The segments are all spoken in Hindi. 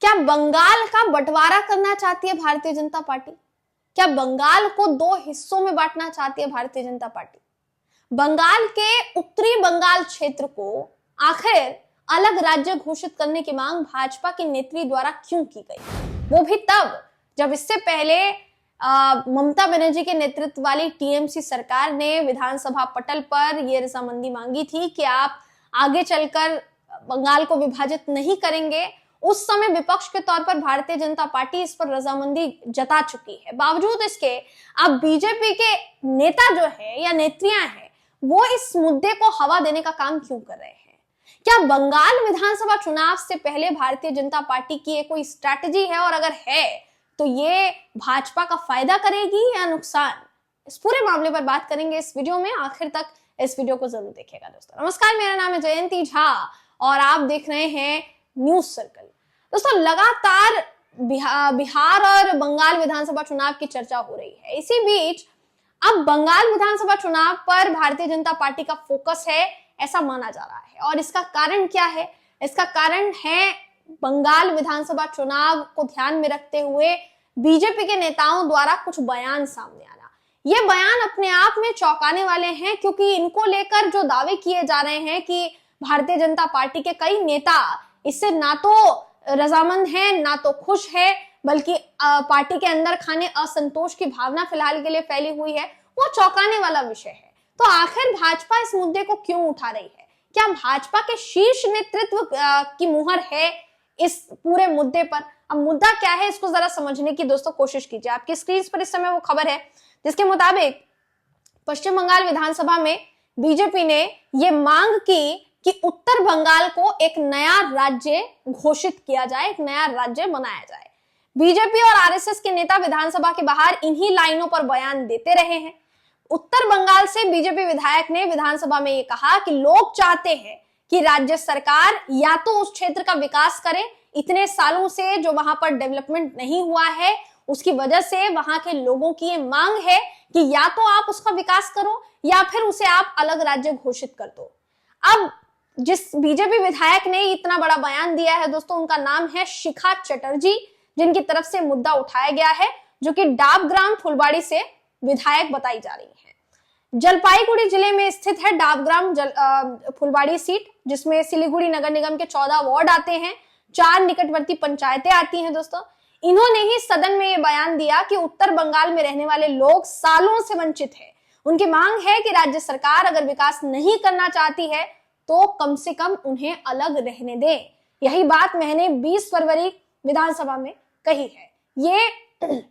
क्या बंगाल का बंटवारा करना चाहती है भारतीय जनता पार्टी? क्या बंगाल को दो हिस्सों में बांटना चाहती है भारतीय जनता पार्टी? बंगाल के उत्तरी बंगाल क्षेत्र को आखिर अलग राज्य घोषित करने की मांग भाजपा के नेत्री द्वारा क्यों की गई, वो भी तब जब इससे पहले ममता बनर्जी के नेतृत्व वाली टीएमसी सरकार ने विधानसभा पटल पर यह रजामंदी मांगी थी कि आप आगे चलकर बंगाल को विभाजित नहीं करेंगे। उस समय विपक्ष के तौर पर भारतीय जनता पार्टी इस पर रजामंदी जता चुकी है। बावजूद इसके अब बीजेपी के नेता जो है या नेत्रियां हैं वो इस मुद्दे को हवा देने का काम क्यों कर रहे हैं? क्या बंगाल विधानसभा चुनाव से पहले भारतीय जनता पार्टी की ये कोई स्ट्रैटेजी है, और अगर है तो ये भाजपा का फायदा करेगी या नुकसान? इस पूरे मामले पर बात करेंगे इस वीडियो में। आखिर तक इस वीडियो को जरूर देखिएगा दोस्तों। नमस्कार, मेरा नाम है जयंती झा और आप देख रहे हैं न्यूज सर्कल। दोस्तों, लगातार बिहार और बंगाल विधानसभा चुनाव की चर्चा हो रही है। इसी बीच अब बंगाल विधानसभा चुनाव पर भारतीय जनता पार्टी का फोकस है, ऐसा माना जा रहा है। और इसका कारण क्या है? इसका कारण है बंगाल विधानसभा चुनाव को ध्यान में रखते हुए बीजेपी के नेताओं द्वारा कुछ बयान सामने आना। ये बयान अपने आप में चौंकाने वाले हैं, क्योंकि इनको लेकर जो दावे किए जा रहे हैं कि भारतीय जनता पार्टी के कई नेता इससे ना तो रजामंद हैं, ना तो खुश है, बल्कि पार्टी के अंदर खाने असंतोष की भावना फिलहाल के लिए फैली हुई है, वो चौंकाने वाला विषय है। तो आखिर भाजपा इस मुद्दे को क्यों उठा रही है? क्या भाजपा के शीर्ष नेतृत्व की मुहर है इस पूरे मुद्दे पर? अब मुद्दा क्या है, इसको जरा समझने की दोस्तों कोशिश कीजिए। आपकी स्क्रीन पर इस समय वो खबर है जिसके मुताबिक पश्चिम बंगाल विधानसभा में बीजेपी ने ये मांग की कि उत्तर बंगाल को एक नया राज्य घोषित किया जाए, एक नया राज्य बनाया जाए। बीजेपी और आरएसएस के नेता विधानसभा के बाहर इन्हीं लाइनों पर बयान देते रहे हैं। उत्तर बंगाल से बीजेपी विधायक ने विधानसभा में ये कहा कि लोग चाहते हैं कि राज्य सरकार या तो उस क्षेत्र का विकास करे, इतने सालों से जो वहां पर डेवलपमेंट नहीं हुआ है उसकी वजह से वहां के लोगों की ये मांग है कि या तो आप उसका विकास करो या फिर उसे आप अलग राज्य घोषित कर दो। अब जिस बीजेपी विधायक ने इतना बड़ा बयान दिया है दोस्तों, उनका नाम है शिखा चटर्जी, जिनकी तरफ से मुद्दा उठाया गया है, जो कि डाबग्राम फुलबाड़ी से विधायक बताई जा रही है। जलपाईगुड़ी जिले में स्थित है डाबग्राम फुलबाड़ी सीट, जिसमें सिलीगुड़ी नगर निगम के 14 वार्ड आते हैं, 4 निकटवर्ती पंचायतें आती हैं दोस्तों। इन्होंने ही सदन में यह बयान दिया कि उत्तर बंगाल में रहने वाले लोग सालों से वंचित है। उनकी मांग है कि राज्य सरकार अगर विकास नहीं करना चाहती है तो कम से कम उन्हें अलग रहने दें। यही बात मैंने 20 फरवरी विधानसभा में कही है। ये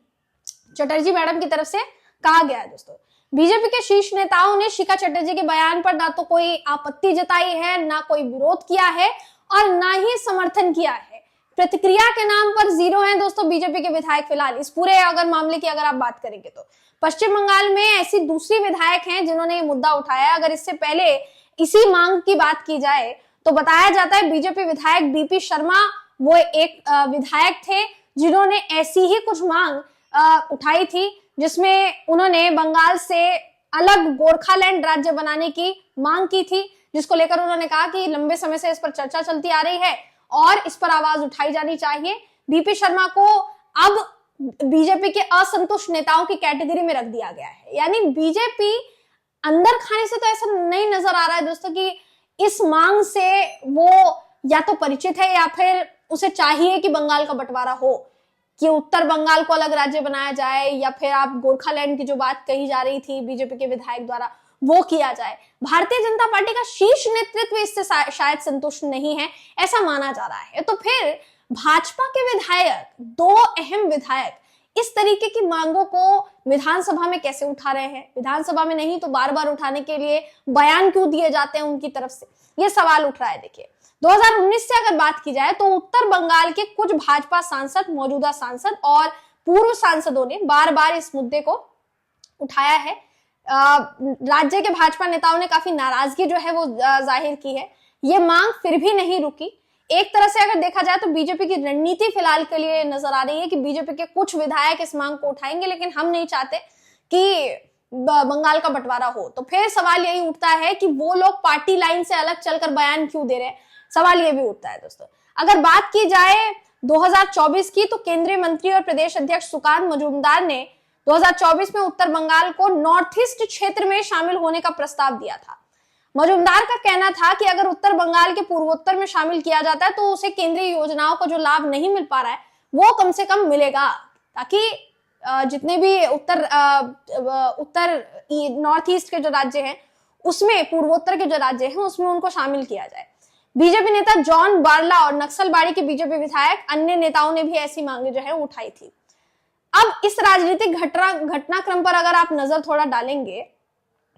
चटर्जी मैडम की तरफ से कहा गया है दोस्तों। बीजेपी के शीर्ष नेताओं ने शिखा चटर्जी के बयान पर ना तो कोई आपत्ति जताई है, ना कोई विरोध किया है और ना ही समर्थन किया है। प्रतिक्रिया के नाम पर जीरो हैं दोस्तों बीजेपी के विधायक फिलहाल इस पूरे अगर मामले की अगर आप बात करेंगे तो। पश्चिम बंगाल में ऐसी दूसरी विधायक हैं जिन्होंने ये मुद्दा उठाया। अगर इससे पहले इसी मांग की बात की जाए तो बताया जाता है बीजेपी विधायक बीपी शर्मा वो एक विधायक थे जिन्होंने ऐसी ही कुछ मांग उठाई थी, जिसमें उन्होंने बंगाल से अलग गोरखालैंड राज्य बनाने की मांग की थी, जिसको लेकर उन्होंने कहा कि लंबे समय से इस पर चर्चा चलती आ रही है और इस पर आवाज उठाई जानी चाहिए। बीपी शर्मा को अब बीजेपी के असंतुष्ट नेताओं की कैटेगरी में रख दिया गया है। यानी बीजेपी अंदर खाने से तो ऐसा नहीं नजर आ रहा है दोस्तों कि इस मांग से वो या तो परिचित है या फिर उसे चाहिए कि बंगाल का बंटवारा हो, कि उत्तर बंगाल को अलग राज्य बनाया जाए, या फिर आप गोरखालैंड की जो बात कही जा रही थी बीजेपी के विधायक द्वारा वो किया जाए। भारतीय जनता पार्टी का शीर्ष नेतृत्व इससे शायद संतुष्ट नहीं है, ऐसा माना जा रहा है। तो फिर भाजपा के विधायक, 2 अहम विधायक इस तरीके की मांगों को विधानसभा में कैसे उठा रहे हैं? विधानसभा में नहीं तो बार बार उठाने के लिए बयान क्यों दिए जाते हैं उनकी तरफ से? ये सवाल उठ रहा है। देखिए 2019 से अगर बात की जाए तो उत्तर बंगाल के कुछ भाजपा सांसद, मौजूदा सांसद और पूर्व सांसदों ने बार बार इस मुद्दे को उठाया है। राज्य के भाजपा नेताओं ने काफी नाराजगी जो है वो जाहिर की है। ये मांग फिर भी नहीं रुकी। एक तरह से अगर देखा जाए तो बीजेपी की रणनीति फिलहाल के लिए नजर आ रही है कि बीजेपी के कुछ विधायक इस मांग को उठाएंगे, लेकिन हम नहीं चाहते कि बंगाल का बंटवारा हो। तो फिर सवाल यही उठता है कि वो लोग पार्टी लाइन से अलग चलकर बयान क्यों दे रहे हैं? सवाल ये भी उठता है दोस्तों। अगर बात की जाए 2024 की, तो केंद्रीय मंत्री और प्रदेश अध्यक्ष सुकांत मजूमदार ने 2024 में उत्तर बंगाल को नॉर्थ ईस्ट क्षेत्र में शामिल होने का प्रस्ताव दिया था। मजूमदार का कहना था कि अगर उत्तर बंगाल के पूर्वोत्तर में शामिल किया जाता है तो उसे केंद्रीय योजनाओं का जो लाभ नहीं मिल पा रहा है वो कम से कम मिलेगा, ताकि जितने भी उत्तर नॉर्थ ईस्ट के जो राज्य हैं उसमें, पूर्वोत्तर के जो राज्य हैं उसमें उनको शामिल किया जाए। बीजेपी नेता जॉन बारला और नक्सलबाड़ी के बीजेपी विधायक अन्य नेताओं ने भी ऐसी मांगे जो है उठाई थी। अब इस राजनीतिक घटनाक्रम पर अगर आप नजर थोड़ा डालेंगे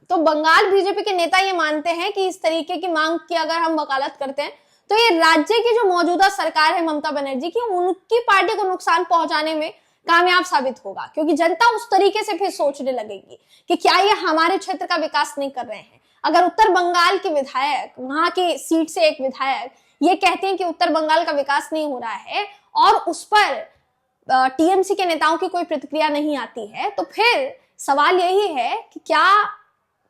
तो बंगाल बीजेपी के नेता ये मानते हैं कि इस तरीके की मांग की अगर हम वकालत करते हैं तो ये राज्य की जो मौजूदा सरकार है ममता बनर्जी की, उनकी पार्टी को नुकसान पहुंचाने में कामयाब साबित होगा, क्योंकि जनता उस तरीके से फिर सोचने लगेगी कि क्या ये हमारे क्षेत्र का विकास नहीं कर रहे हैं। अगर उत्तर बंगाल के विधायक, वहां की सीट से एक विधायक ये कहते हैं कि उत्तर बंगाल का विकास नहीं हो रहा है और उस पर टीएमसी के नेताओं की कोई प्रतिक्रिया नहीं आती है, तो फिर सवाल यही है कि क्या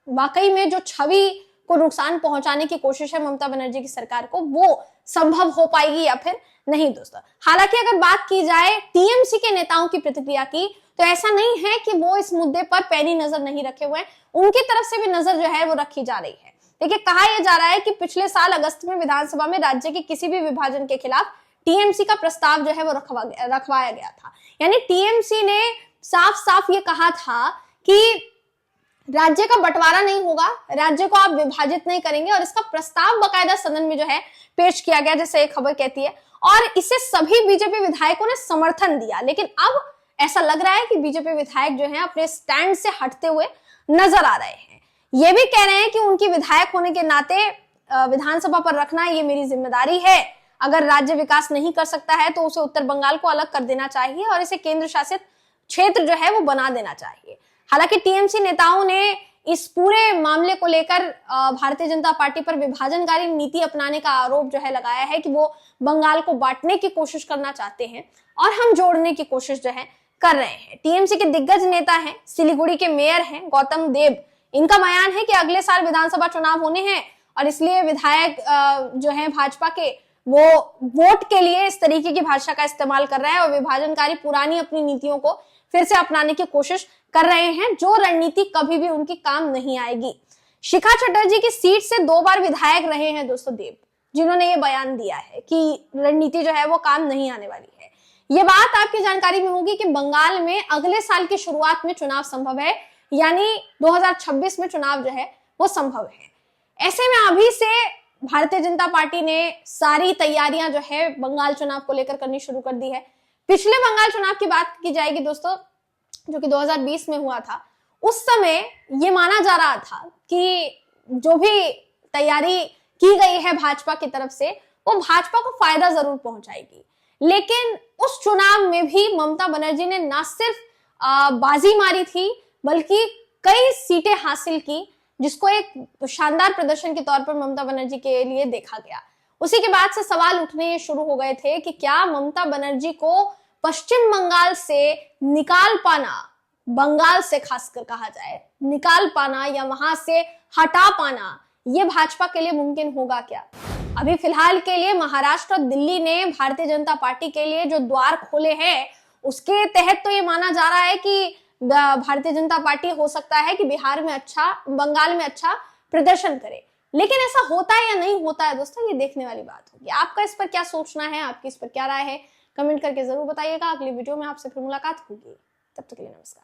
वाकई में जो छवि को नुकसान पहुंचाने की कोशिश है ममता बनर्जी की सरकार को, वो संभव हो पाएगी या फिर नहीं दोस्तों। हालांकि अगर बात की जाए टीएमसी के नेताओं की प्रतिक्रिया की, तो ऐसा नहीं है कि वो इस मुद्दे पर पैनी नजर नहीं रखे हुए हैं, उनकी तरफ से भी नजर जो है वो रखी जा रही है। देखिए, कहा यह जा रहा है कि पिछले साल अगस्त में विधानसभा में राज्य के किसी भी विभाजन के खिलाफ टीएमसी का प्रस्ताव जो है वो रखवाया गया था। यानी टीएमसी ने साफ साफ ये कहा था कि राज्य का बंटवारा नहीं होगा, राज्य को आप विभाजित नहीं करेंगे, और इसका प्रस्ताव बकायदा सदन में जो है पेश किया गया, जैसे एक खबर कहती है, और इसे सभी बीजेपी विधायकों ने समर्थन दिया। लेकिन अब ऐसा लग रहा है कि बीजेपी विधायक जो हैं अपने स्टैंड से हटते हुए नजर आ रहे हैं। ये भी कह रहे हैं कि उनकी विधायक होने के नाते विधानसभा पर रखना ये मेरी जिम्मेदारी है, अगर राज्य विकास नहीं कर सकता है तो उसे उत्तर बंगाल को अलग कर देना चाहिए और इसे केंद्र शासित क्षेत्र जो है वो बना देना चाहिए। हालांकि टीएमसी नेताओं ने इस पूरे मामले को लेकर भारतीय जनता पार्टी पर विभाजनकारी नीति अपनाने का आरोप जो है लगाया है कि वो बंगाल को बांटने की कोशिश करना चाहते हैं और हम जोड़ने की कोशिश जो है कर रहे हैं। टीएमसी के दिग्गज नेता हैं, सिलीगुड़ी के मेयर हैं गौतम देव, इनका बयान है कि अगले साल विधानसभा चुनाव होने हैं और इसलिए विधायक जो है भाजपा के, वो वोट के लिए इस तरीके की भाषा का इस्तेमाल कर रहा है और विभाजनकारी पुरानी अपनी नीतियों को फिर से अपनाने की कोशिश कर रहे हैं, जो रणनीति कभी भी उनकी काम नहीं आएगी। शिखा चटर्जी की सीट से 2 बार विधायक रहे हैं दोस्तों देव, जिन्होंने ये बयान दिया है कि रणनीति जो है वो काम नहीं आने वाली है। ये बात आपकी जानकारी में होगी कि बंगाल में अगले साल की शुरुआत में चुनाव संभव है, यानी 2026 में चुनाव जो है वो संभव है। ऐसे में अभी से भारतीय जनता पार्टी ने सारी तैयारियां जो है बंगाल चुनाव को लेकर करनी शुरू कर दी है। पिछले बंगाल चुनाव की बात की जाएगी दोस्तों, जो कि 2020 में हुआ था, उस समय ये माना जा रहा था कि जो भी तैयारी की गई है भाजपा की तरफ से वो भाजपा को फायदा जरूर पहुंचाएगी। लेकिन उस चुनाव में भी ममता बनर्जी ने न सिर्फ बाजी मारी थी बल्कि कई सीटें हासिल की, जिसको एक शानदार प्रदर्शन के तौर पर ममता बनर्जी के लिए देखा गया। उसी के बाद से सवाल उठने शुरू हो गए थे कि क्या ममता बनर्जी को पश्चिम बंगाल से निकाल पाना, बंगाल से खासकर कहा जाए निकाल पाना या वहां से हटा पाना, ये भाजपा के लिए मुमकिन होगा क्या? अभी फिलहाल के लिए महाराष्ट्र और दिल्ली ने भारतीय जनता पार्टी के लिए जो द्वार खोले हैं उसके तहत तो ये माना जा रहा है कि भारतीय जनता पार्टी हो सकता है कि बिहार में अच्छा, बंगाल में अच्छा प्रदर्शन करे। लेकिन ऐसा होता है या नहीं होता है दोस्तों, ये देखने वाली बात होगी। आपका इस पर क्या सोचना है, आपकी इस पर क्या राय है, कमेंट करके जरूर बताइएगा। अगली वीडियो में आपसे फिर मुलाकात होगी, तब तक के लिए नमस्कार।